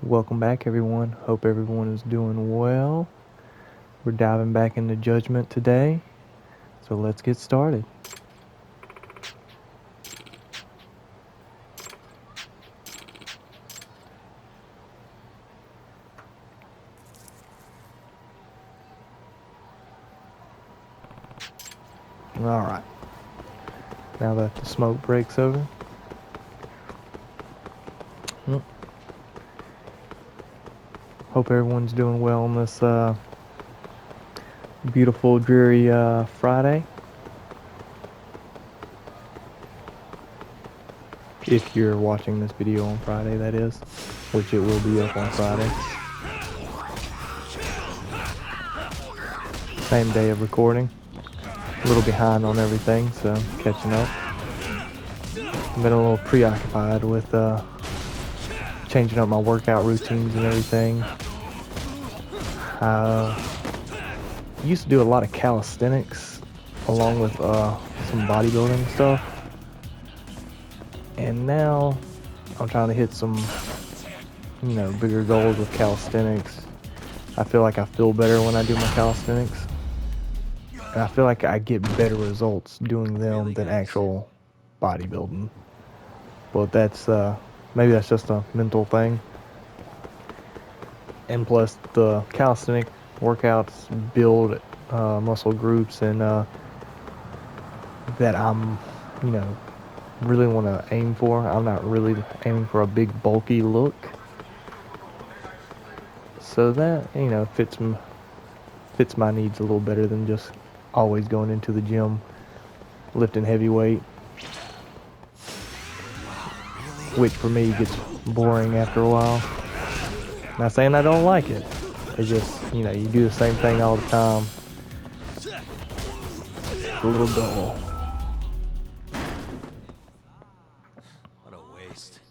Welcome back, everyone. Hope everyone is doing well. We're diving back into Judgment today, so let's get started. Alright, now that the smoke breaks over, hope everyone's doing well on this beautiful, dreary Friday. If you're watching this video on Friday, that is, which it will be up on Friday. Same day of recording. A little behind on everything, so catching up. Been a little preoccupied with changing up my workout routines and everything. Used to do a lot of calisthenics along with some bodybuilding stuff, and now I'm trying to hit some bigger goals with calisthenics. I feel like I feel better when I do my calisthenics, and I feel like I get better results doing them than actual bodybuilding. But that's maybe that's just a mental thing. And plus, the calisthenic workouts build muscle groups and that I'm, you know, really want to aim for. I'm not really aiming for a big bulky look. So that, fits my needs a little better than just always going into the gym, lifting heavy weight, which for me gets boring after a while. Not saying I don't like it. It's just, you do the same thing all the time. It's a little dull. What a waste.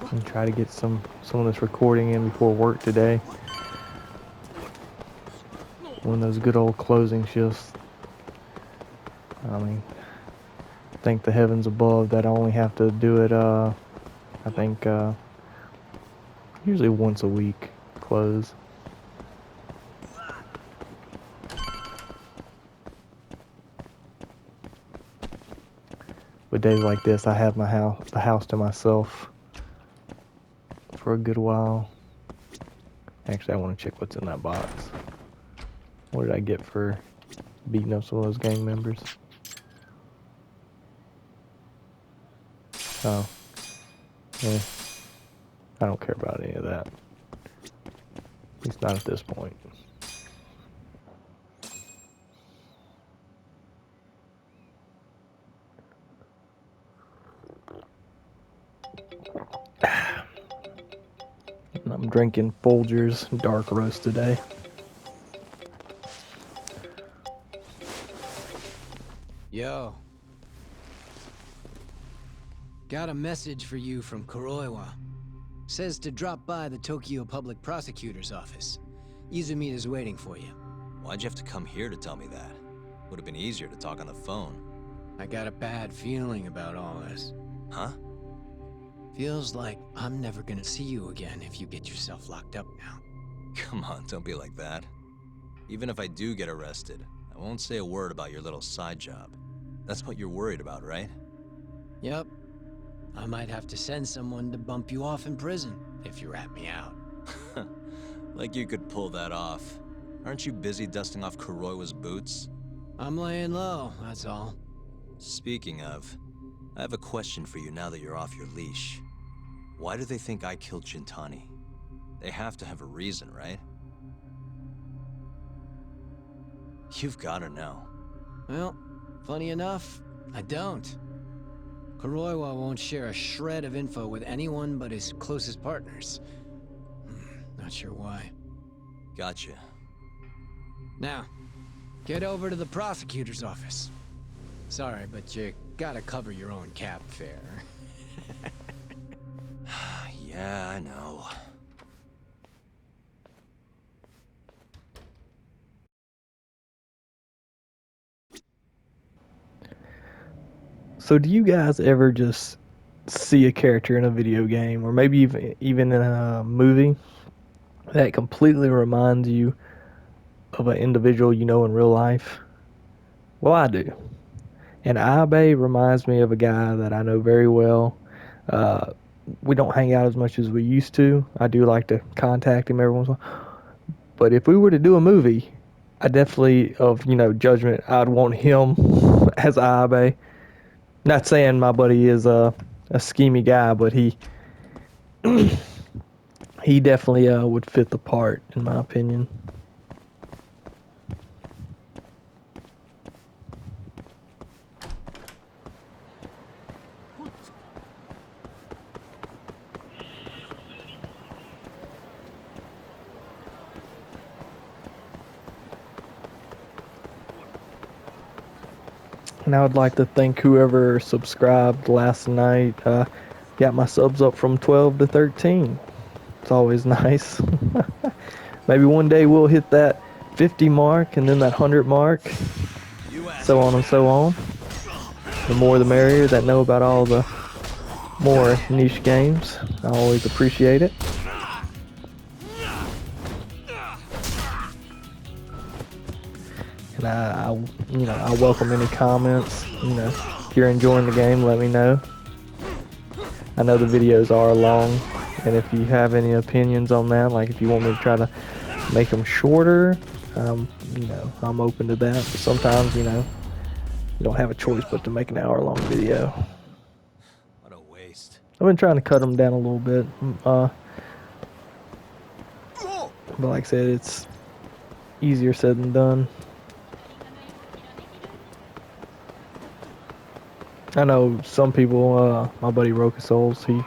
And try to get some of this recording in before work today. One of those good old closing shifts. I mean, thank the heavens above that I only have to do it, I think, usually once a week, close. But days like this, I have the house to myself for a good while. Actually, I want to check what's in that box. What did I get for beating up some of those gang members? Oh, yeah. I don't care about any of that. At least not at this point. I'm drinking Folgers dark roast today. Yo. Got a message for you from Kuroiwa. Says to drop by the Tokyo Public Prosecutor's office. Izumi is waiting for you. Why'd you have to come here to tell me that? Would have been easier to talk on the phone. I got a bad feeling about all this. Huh? Feels like I'm never gonna see you again if you get yourself locked up now. Come on, don't be like that. Even if I do get arrested, I won't say a word about your little side job. That's what you're worried about, right? Yep. I might have to send someone to bump you off in prison if you rat me out. Like you could pull that off. Aren't you busy dusting off Kuroiwa's boots? I'm laying low, that's all. Speaking of, I have a question for you now that you're off your leash. Why do they think I killed Shintani? They have to have a reason, right? You've gotta know. Well, funny enough, I don't. Kuroiwa won't share a shred of info with anyone but his closest partners. Not sure why. Gotcha. Now, get over to the prosecutor's office. Sorry, but you gotta cover your own cab fare. Yeah, I know. So do you guys ever just see a character in a video game, or maybe even in a movie, that completely reminds you of an individual you know in real life? Well, I do. And Abe reminds me of a guy that I know very well. Uh, we don't hang out as much as we used to. I do like to contact him every once in a while. But if we were to do a movie, I definitely, of judgment, I'd want him as Abe. Not saying my buddy is a schemy guy, but he definitely would fit the part, in my opinion. And I would like to thank whoever subscribed last night. Got my subs up from 12 to 13. It's always nice. Maybe one day we'll hit that 50 mark and then that 100 mark. So on and so on. The more the merrier that know about all the more niche games. I always appreciate it. And I welcome any comments. If you're enjoying the game, let me know. I know the videos are long, and if you have any opinions on that, like if you want me to try to make them shorter, I'm open to that. But sometimes, you don't have a choice but to make an hour-long video. What a waste. I've been trying to cut them down a little bit, but like I said, it's easier said than done. I know some people, my buddy Roka Souls, he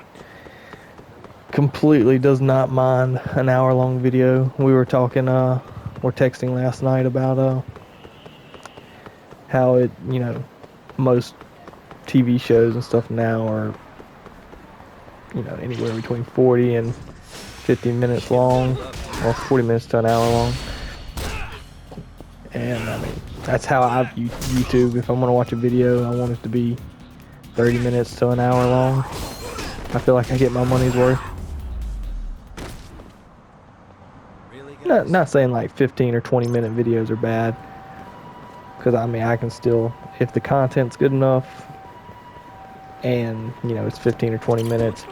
completely does not mind an hour-long video. We were talking, we're texting last night about how it, most TV shows and stuff now are, anywhere between 40 and 50 minutes long, or 40 minutes to an hour long. And I mean, that's how I view YouTube. If I'm going to watch a video, I want it to be 30 minutes to an hour long. I feel like I get my money's worth. Really, Not saying like 15 or 20 minute videos are bad. Because I mean, I can still, if the content's good enough and, it's 15 or 20 minutes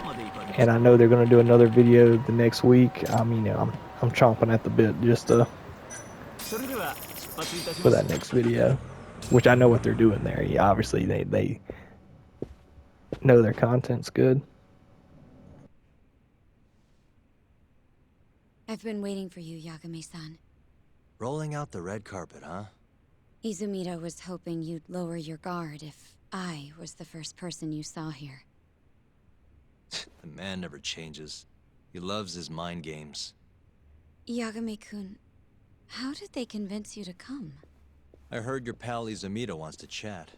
and I know they're going to do another video the next week, I'm chomping at the bit just for that next video. Which I know what they're doing there. Yeah, obviously, they know their content's good. I've been waiting for you, Yagami-san. Rolling out the red carpet, huh? Izumida was hoping you'd lower your guard if I was the first person you saw here. The man never changes. He loves his mind games. Yagami-kun, how did they convince you to come? I heard your pal Izumida wants to chat.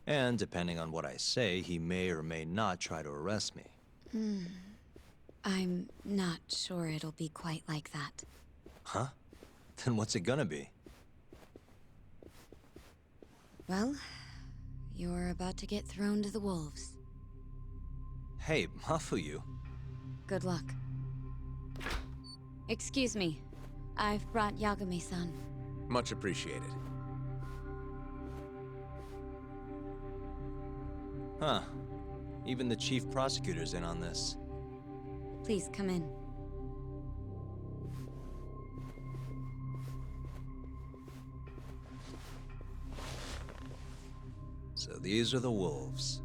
And depending on what I say, he may or may not try to arrest me. I'm not sure it'll be quite like that. Huh? Then what's it gonna be? Well, you're about to get thrown to the wolves. Hey, Mafuyu. Good luck. Excuse me. I've brought Yagami-san. Much appreciated. Huh. Even the chief prosecutor's in on this. Please come in. So these are the wolves.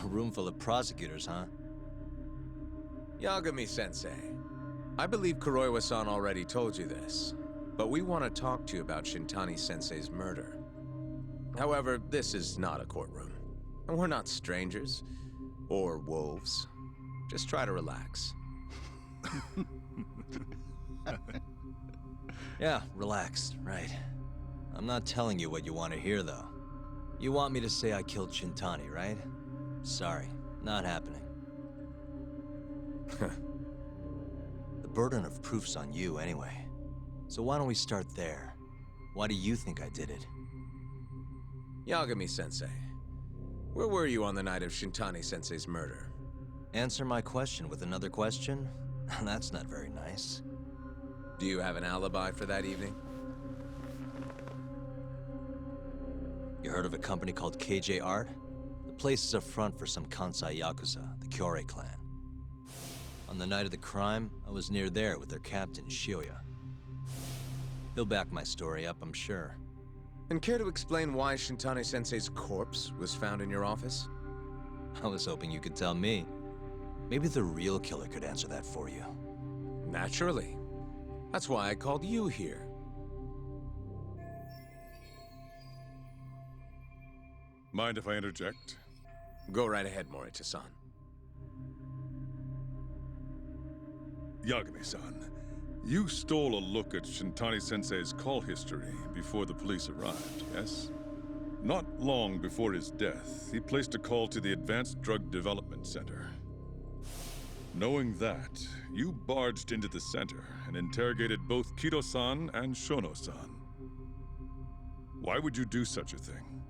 A room full of prosecutors, huh? Yagami-sensei, I believe Kuroiwa-san already told you this, but we want to talk to you about Shintani-sensei's murder. However, this is not a courtroom, and we're not strangers, or wolves. Just try to relax. Yeah, relax, right. I'm not telling you what you want to hear, though. You want me to say I killed Shintani, right? Sorry, not happening. The burden of proof's on you anyway. So why don't we start there? Why do you think I did it? Yagami-sensei, Where were you on the night of Shintani-sensei's murder? Answer my question with another question? That's not very nice. Do you have an alibi for that evening? You heard of a company called KJ Art? The place is a front for some Kansai Yakuza, the Kyorei clan. On the night of the crime, I was near there with their captain, Shioya. He'll back my story up, I'm sure. And care to explain why Shintani-sensei's corpse was found in your office? I was hoping you could tell me. Maybe the real killer could answer that for you. Naturally. That's why I called you here. Mind if I interject? Go right ahead, Morita-san. Yagami-san, you stole a look at Shintani-sensei's call history before the police arrived, yes? Not long before his death, he placed a call to the Advanced Drug Development Center. Knowing that, you barged into the center and interrogated both Kido-san and Shono-san. Why would you do such a thing?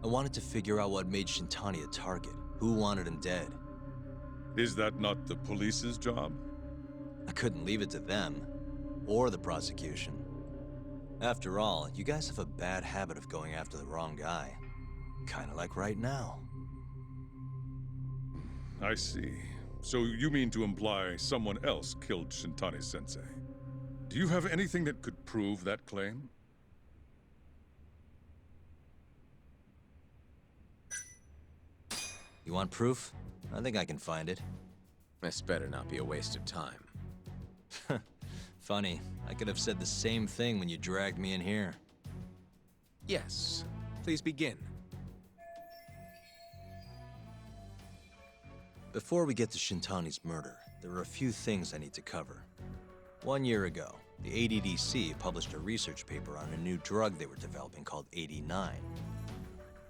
I wanted to figure out what made Shintani a target. Who wanted him dead? Is that not the police's job? I couldn't leave it to them. Or the prosecution. After all, you guys have a bad habit of going after the wrong guy. Kinda like right now. I see. So you mean to imply someone else killed Shintani-sensei? Do you have anything that could prove that claim? You want proof? I think I can find it. This better not be a waste of time. Funny, I could have said the same thing when you dragged me in here. Yes. Please begin. Before we get to Shintani's murder, there are a few things I need to cover. 1 year ago, the ADDC published a research paper on a new drug they were developing called 89.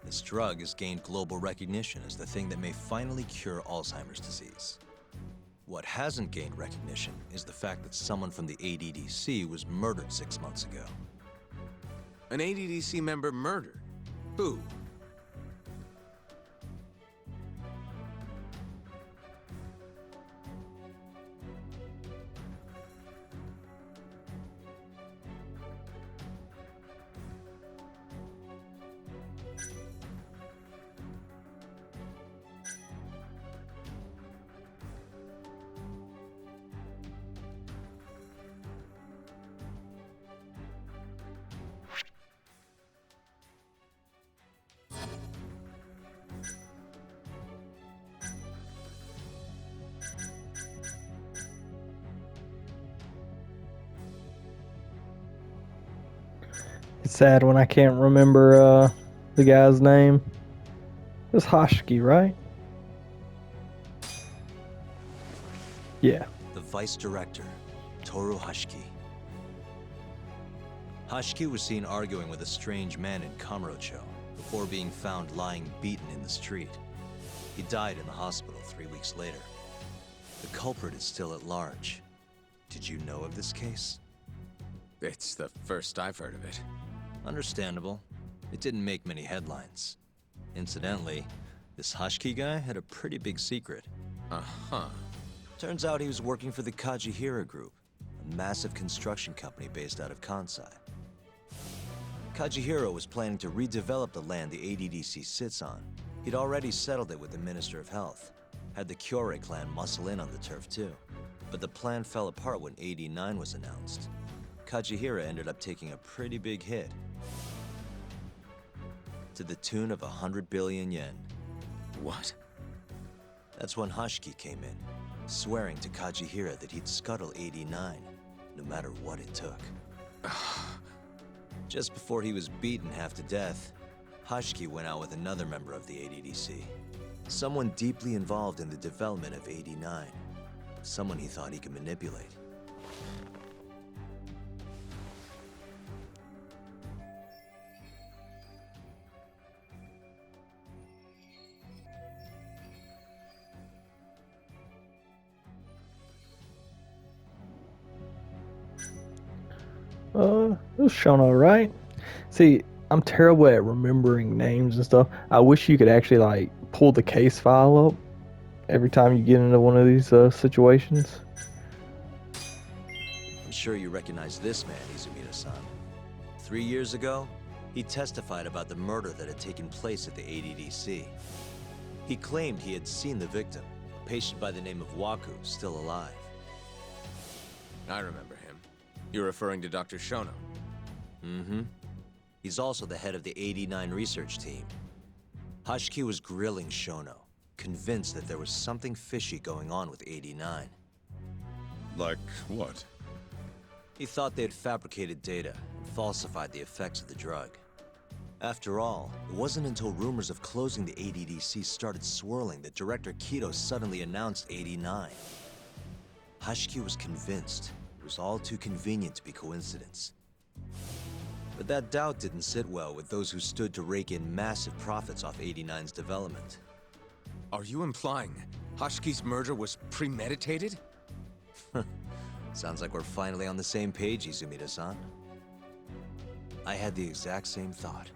This drug has gained global recognition as the thing that may finally cure Alzheimer's disease. What hasn't gained recognition is the fact that someone from the ADDC was murdered 6 months ago. An ADDC member murdered? Who? It's sad when I can't remember the guy's name. It was Hoshiki, right? Yeah. The vice director, Toru Hoshiki. Hoshiki was seen arguing with a strange man in Kamurocho before being found lying beaten in the street. He died in the hospital 3 weeks later. The culprit is still at large. Did you know of this case? It's the first I've heard of it. Understandable. It didn't make many headlines. Incidentally, this Hoshiki guy had a pretty big secret. Uh-huh. Turns out he was working for the Kajihira Group, a massive construction company based out of Kansai. Kajihira was planning to redevelop the land the ADDC sits on. He'd already settled it with the Minister of Health, had the Kyorei clan muscle in on the turf too. But the plan fell apart when 89 was announced. Kajihira ended up taking a pretty big hit, to the tune of 100 billion yen. What? That's when Hoshiki came in, swearing to Kajihira that he'd scuttle 89, no matter what it took. Just before he was beaten half to death, Hoshiki went out with another member of the ADDC. Someone deeply involved in the development of 89. Someone he thought he could manipulate. It was Shono, right? See, I'm terrible at remembering names and stuff. I wish you could actually like pull the case file up every time you get into one of these situations. I'm sure you recognize this man, Izumida-san. 3 years ago, he testified about the murder that had taken place at the ADDC. He claimed he had seen the victim, a patient by the name of Waku, still alive. I remember him. You're referring to Dr. Shono. Mm-hmm. He's also the head of the 89 research team. Hashiki was grilling Shono, convinced that there was something fishy going on with 89. Like what? He thought they had fabricated data and falsified the effects of the drug. After all, it wasn't until rumors of closing the ADDC started swirling that Director Kido suddenly announced 89. Hashiki was convinced it was all too convenient to be coincidence. But that doubt didn't sit well with those who stood to rake in massive profits off 89's development. Are you implying Hashiki's murder was premeditated? Sounds like we're finally on the same page, Izumida-san. I had the exact same thought.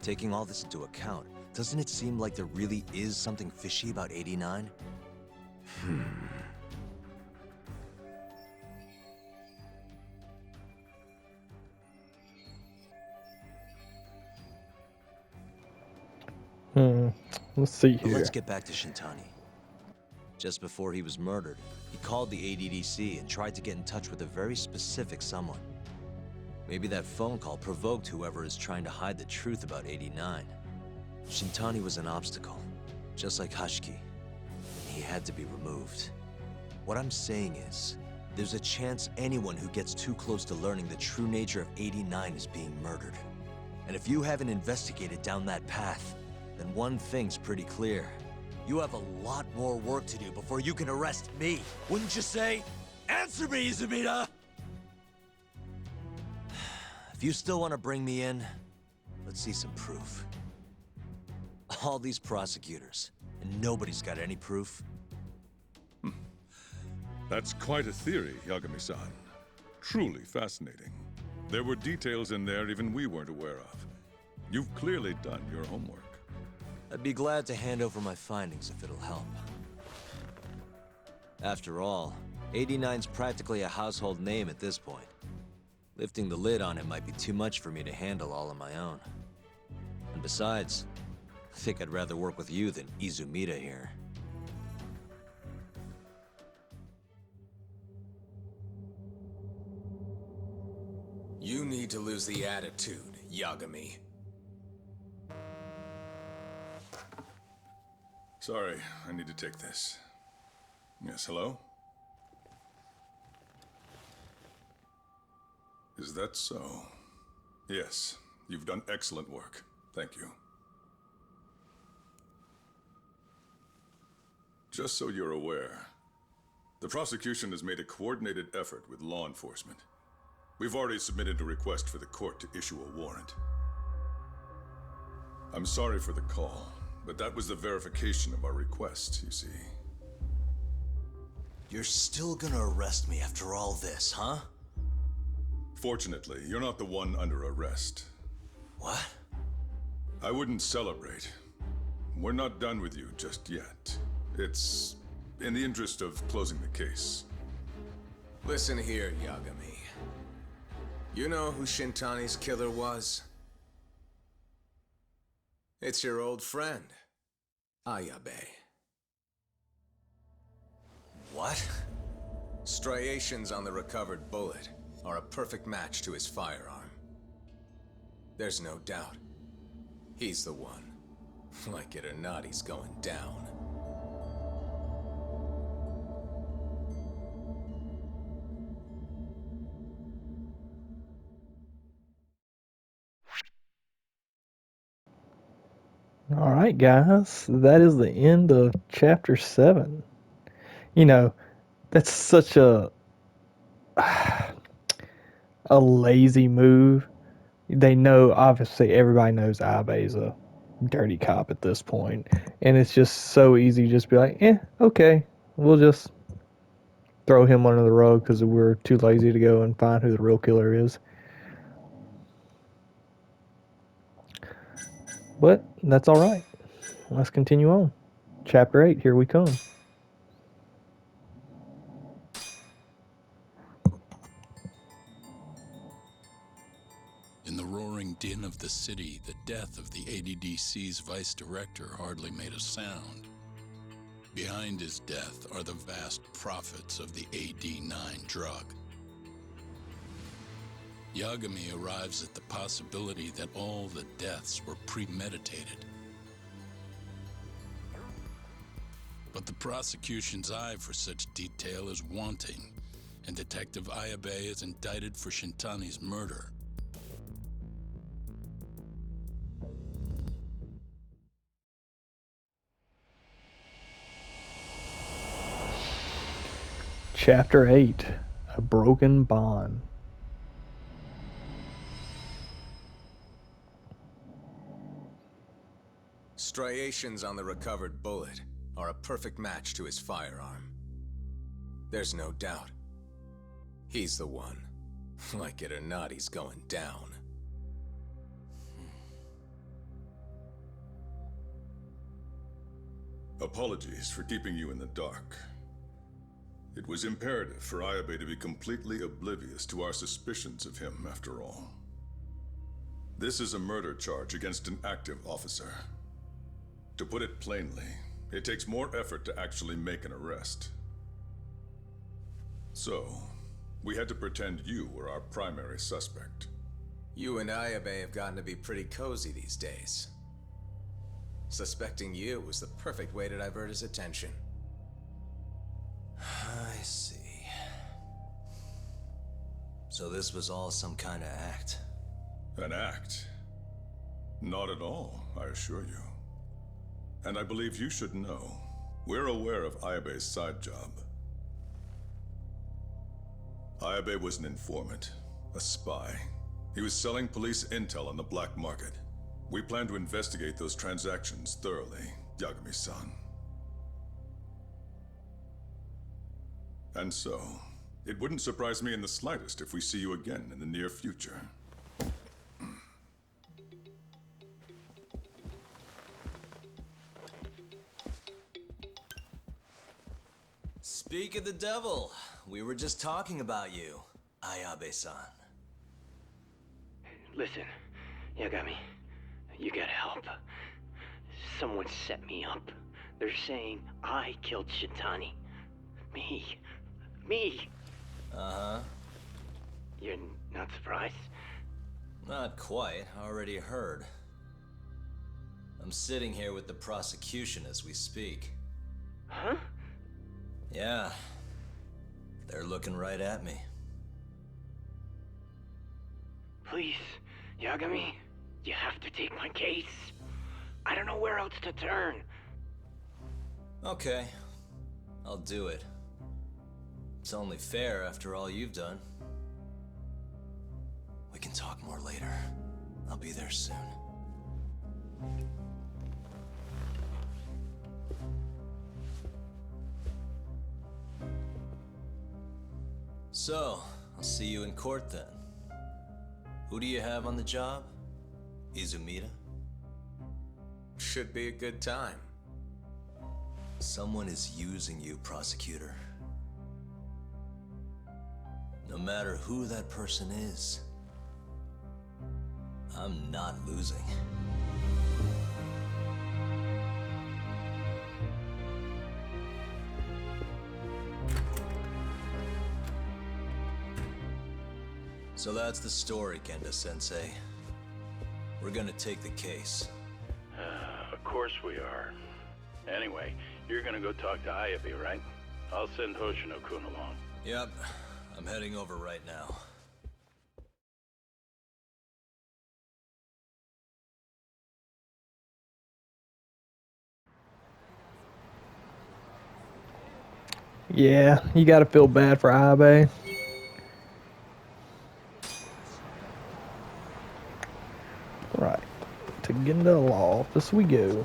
Taking all this into account, doesn't it seem like there really is something fishy about 89? Let's see But here. let's get back to Shintani. Just before he was murdered, he called the ADDC and tried to get in touch with a very specific someone. Maybe that phone call provoked whoever is trying to hide the truth about 89. Shintani was an obstacle, just like Hashiki. He had to be removed. What I'm saying is, there's a chance anyone who gets too close to learning the true nature of 89 is being murdered. And if you haven't investigated down that path, then one thing's pretty clear. You have a lot more work to do before you can arrest me. Wouldn't you say? Answer me, Izumida! If you still want to bring me in, let's see some proof. All these prosecutors, and nobody's got any proof. That's quite a theory, Yagami-san. Truly fascinating. There were details in there even we weren't aware of. You've clearly done your homework. I'd be glad to hand over my findings if it'll help. After all, 89's practically a household name at this point. Lifting the lid on it might be too much for me to handle all on my own. And besides, I think I'd rather work with you than Izumida here. You need to lose the attitude, Yagami. Sorry, I need to take this. Yes, hello? Is that so? Yes, you've done excellent work. Thank you. Just so you're aware, the prosecution has made a coordinated effort with law enforcement. We've already submitted a request for the court to issue a warrant. I'm sorry for the call, but that was the verification of our request, you see. You're still gonna arrest me after all this, huh? Fortunately, you're not the one under arrest. What? I wouldn't celebrate. We're not done with you just yet. It's in the interest of closing the case. Listen here, Yagami. You know who Shintani's killer was? It's your old friend, Ayabe. What? Striations on the recovered bullet are a perfect match to his firearm. There's no doubt. He's the one. Like it or not, he's going down. All right, guys, that is the end of chapter 7. You know, that's such a lazy move. They know, obviously, everybody knows Abe's a dirty cop at this point, and it's just so easy to just be like, okay, we'll just throw him under the rug because we're too lazy to go and find who the real killer is. But that's all right. Let's continue on. Chapter 8, here we come. In the roaring din of the city, the death of the ADDC's vice director hardly made a sound. Behind his death are the vast profits of the AD9 drug. Yagami arrives at the possibility that all the deaths were premeditated. But the prosecution's eye for such detail is wanting, and Detective Ayabe is indicted for Shintani's murder. Chapter 8, A Broken Bond. Striations on the recovered bullet are a perfect match to his firearm. There's no doubt. He's the one. Like it or not, he's going down. Apologies for keeping you in the dark. It was imperative for Ayabe to be completely oblivious to our suspicions of him, after all. This is a murder charge against an active officer. To put it plainly, it takes more effort to actually make an arrest. So, we had to pretend you were our primary suspect. You and Ayabe have gotten to be pretty cozy these days. Suspecting you was the perfect way to divert his attention. I see. So this was all some kind of act? An act? Not at all, I assure you. And I believe you should know, we're aware of Ayabe's side job. Ayabe was an informant, a spy. He was selling police intel on the black market. We plan to investigate those transactions thoroughly, Yagami-san. And so, it wouldn't surprise me in the slightest if we see you again in the near future. Speak of the devil, we were just talking about you, Ayabe-san. Listen, Yagami, you gotta help. Someone set me up. They're saying I killed Shintani. Me. Uh-huh. You're not surprised? Not quite, already heard. I'm sitting here with the prosecution as we speak. Huh? Yeah. They're looking right at me. Please, Yagami, you have to take my case. I don't know where else to turn. Okay. I'll do it. It's only fair after all you've done. We can talk more later. I'll be there soon. So, I'll see you in court then. Who do you have on the job? Izumida? Should be a good time. Someone is using you, prosecutor. No matter who that person is, I'm not losing. So that's the story, Kenda-sensei. We're gonna take the case. Of course we are. Anyway, you're gonna go talk to Ayabe, right? I'll send Hoshino-kun along. Yep, I'm heading over right now. Yeah, you gotta feel bad for Ayabe. Right, to Genda Law Office we go.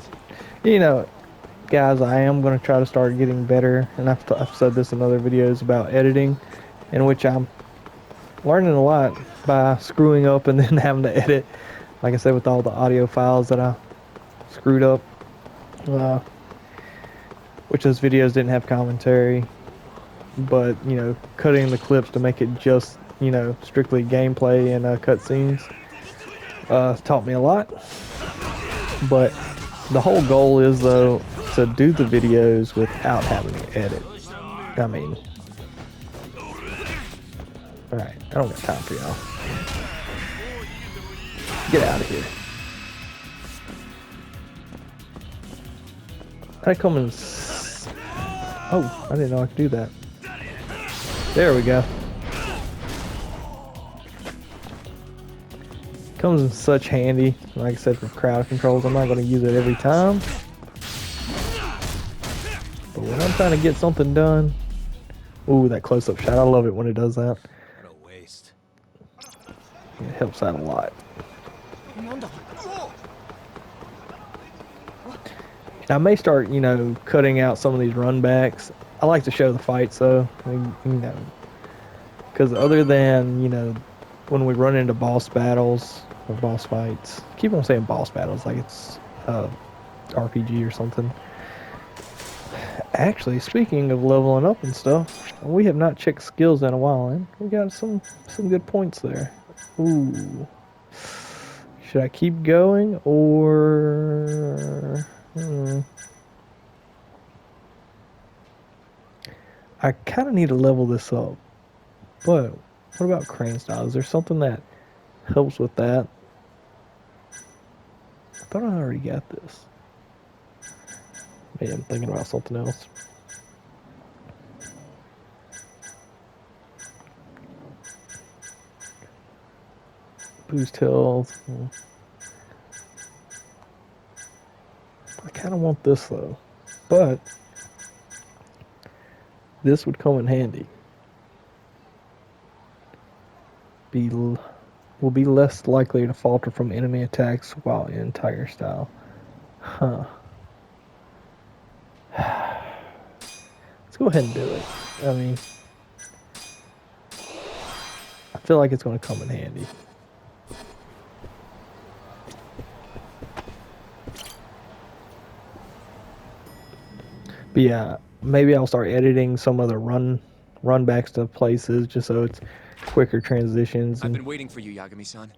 You know, guys, I am going to try to start getting better, and I've said this in other videos about editing, in which I'm learning a lot by screwing up and then having to edit. Like I said, with all the audio files that I screwed up. Which those videos didn't have commentary, but you know, cutting the clips to make it just, you know, strictly gameplay and cutscenes taught me a lot. But the whole goal is, though, to do the videos without having to edit. I mean, alright, I don't got time for y'all. Get out of here. I come in. Oh, I didn't know I could do that. There we go. Comes in such handy, like I said, for crowd controls. I'm not going to use it every time, but when I'm trying to get something done, ooh, that close-up shot, I love it when it does that. What a waste. It helps out a lot. I may start, you know, cutting out some of these run backs. I like to show the fights, though, you know, because other than, you know, when we run into boss battles or boss fights, I keep on saying boss battles like it's RPG or something. Actually, speaking of leveling up and stuff, we have not checked skills in a while, and we got some good points there. Ooh, should I keep going or? I kind of need to level this up, but what about crane style? Is there something that helps with that? I thought I already got this. Maybe I'm thinking about something else. Boost health. I kind of want this though, but this would come in handy. Will be less likely to falter from enemy attacks while in Tiger style. Huh. Let's go ahead and do it. I mean, I feel like it's going to come in handy. But yeah, maybe I'll start editing some of the run backs to places just so it's quicker transitions. I've been waiting for you, Yagami-san.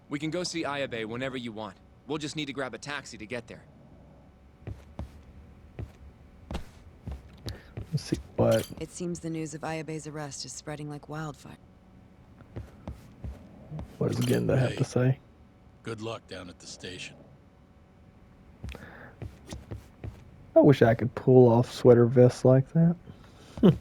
We can go see Ayabe whenever you want. We'll just need to grab a taxi to get there. Let's see what. It seems the news of Ayabe's arrest is spreading like wildfire. What does Genda have to say? Good luck down at the station. I wish I could pull off sweater vests like that. You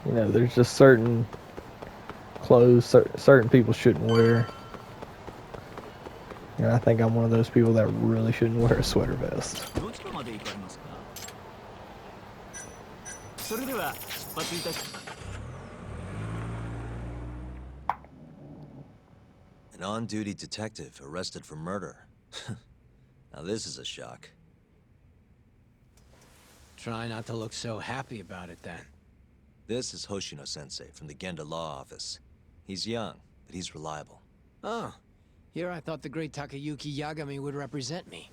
know, there's just certain clothes certain people shouldn't wear. And I think I'm one of those people that really shouldn't wear a sweater vest. An on-duty detective arrested for murder. Now this is a shock. Try not to look so happy about it then. This is Hoshino-sensei from the Genda Law Office. He's young, but he's reliable. Oh, here I thought the great Takayuki Yagami would represent me.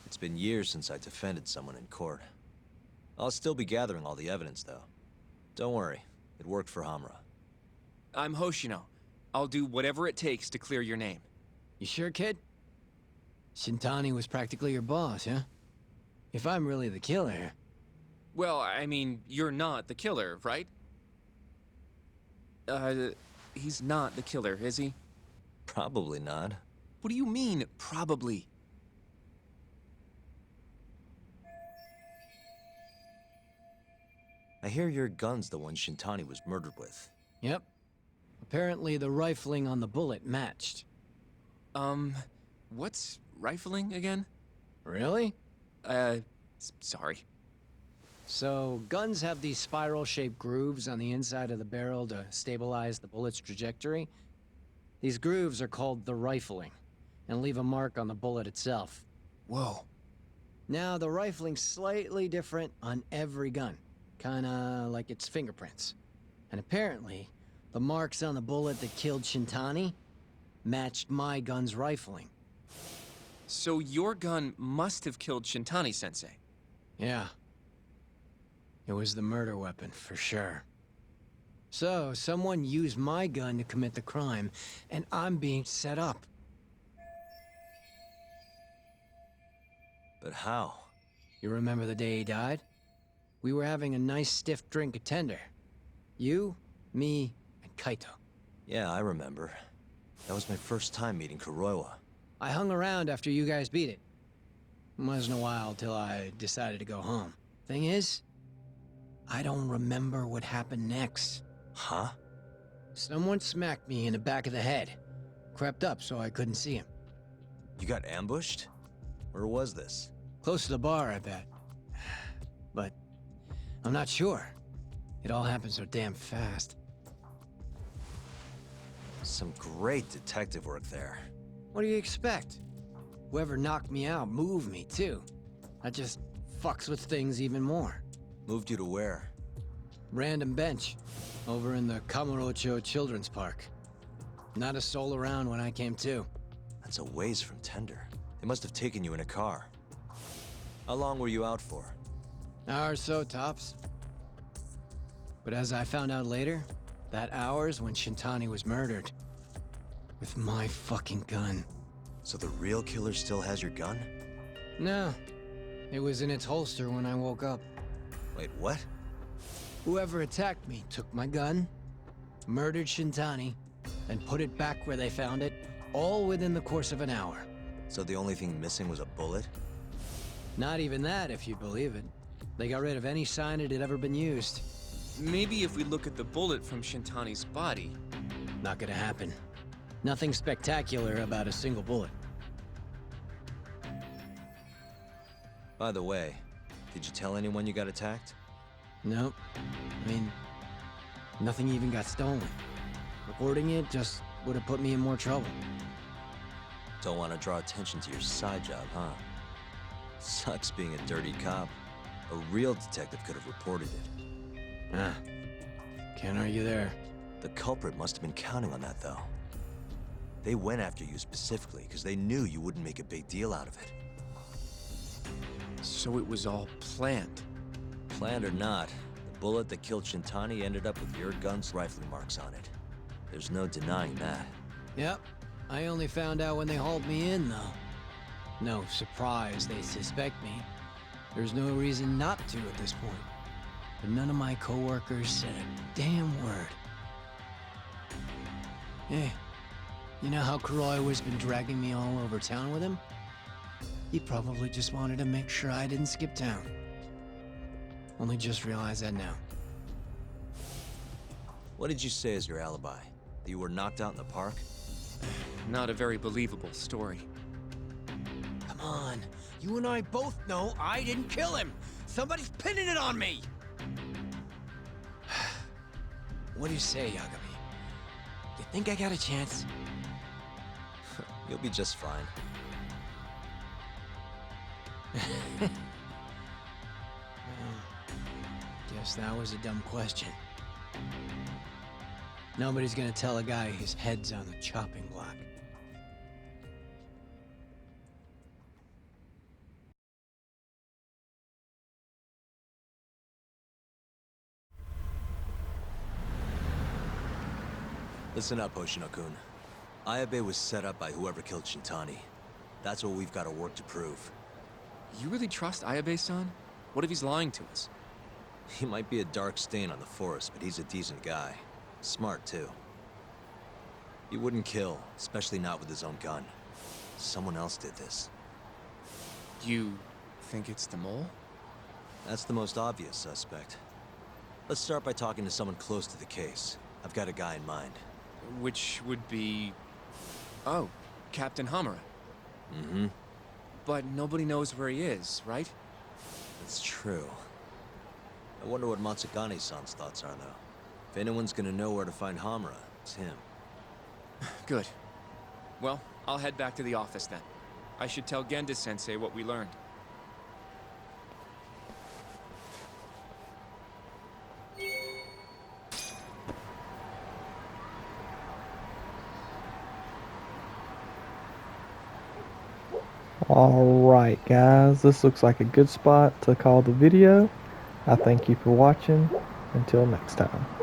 It's been years since I defended someone in court. I'll still be gathering all the evidence, though. Don't worry, it worked for Hamura. I'm Hoshino. I'll do whatever it takes to clear your name. You sure, kid? Shintani was practically your boss, huh? If I'm really the killer... Well, I mean, you're not the killer, right? He's not the killer, is he? Probably not. What do you mean, probably? I hear your gun's the one Shintani was murdered with. Yep. Apparently the rifling on the bullet matched. What's rifling again? Really? Sorry. So, guns have these spiral-shaped grooves on the inside of the barrel to stabilize the bullet's trajectory. These grooves are called the rifling, and leave a mark on the bullet itself. Whoa. Now, the rifling's slightly different on every gun. Kinda like its fingerprints. And apparently, the marks on the bullet that killed Shintani matched my gun's rifling. So your gun must have killed Shintani-sensei. Yeah. It was the murder weapon, for sure. So, someone used my gun to commit the crime, and I'm being set up. But how? You remember the day he died? We were having a nice stiff drink at Tender. You, me, and Kaito. Yeah, I remember. That was my first time meeting Kuroiwa. I hung around after you guys beat it. Wasn't a while till I decided to go home. Thing is, I don't remember what happened next. Huh? Someone smacked me in the back of the head. Crept up so I couldn't see him. You got ambushed? Where was this? Close to the bar, I bet. But I'm not sure. It all happened so damn fast. Some great detective work there. What do you expect? Whoever knocked me out moved me, too. That just fucks with things even more. Moved you to where? Random bench. Over in the Kamurocho Children's Park. Not a soul around when I came to. That's a ways from Tender. They must have taken you in a car. How long were you out for? Hour or so, tops. But as I found out later, that hour's when Shintani was murdered. With my fucking gun. So the real killer still has your gun? No. It was in its holster when I woke up. Wait, what? Whoever attacked me took my gun, murdered Shintani, and put it back where they found it, all within the course of an hour. So the only thing missing was a bullet? Not even that, if you believe it. They got rid of any sign it had ever been used. Maybe if we look at the bullet from Shintani's body. Not gonna happen. Nothing spectacular about a single bullet. By the way, did you tell anyone you got attacked? Nope. I mean, nothing even got stolen. Reporting it just would have put me in more trouble. Don't want to draw attention to your side job, huh? Sucks being a dirty cop. A real detective could have reported it. Ah, can't argue there. The culprit must have been counting on that, though. They went after you specifically because they knew you wouldn't make a big deal out of it. So it was all planned. Planned or not, the bullet that killed Shintani ended up with your gun's rifling marks on it. There's no denying that. Yep. I only found out when they hauled me in, though. No surprise they suspect me. There's no reason not to at this point. But none of my coworkers said a damn word. Hey, you know how Kuroiwa's been dragging me all over town with him? He probably just wanted to make sure I didn't skip town. Only just realized that now. What did you say as your alibi? That you were knocked out in the park? Not a very believable story. Come on. You and I both know I didn't kill him. Somebody's pinning it on me. What do you say, Yagami? You think I got a chance? You'll be just fine. Guess that was a dumb question. Nobody's gonna tell a guy his head's on the chopping block. Listen up, Hoshino-kun. Ayabe was set up by whoever killed Shintani. That's what we've got to work to prove. You really trust Ayabe-san? What if he's lying to us? He might be a dark stain on the force, but he's a decent guy. Smart, too. He wouldn't kill, especially not with his own gun. Someone else did this. You think it's the mole? That's the most obvious suspect. Let's start by talking to someone close to the case. I've got a guy in mind. Which would be... Oh, Captain Hamura. Mm-hmm. But nobody knows where he is, right? That's true. I wonder what Matsugane-san's thoughts are, though. If anyone's gonna know where to find Hamura, it's him. Good. Well, I'll head back to the office then. I should tell Genda-sensei what we learned. Alright guys, this looks like a good spot to call the video. I thank you for watching. Until next time.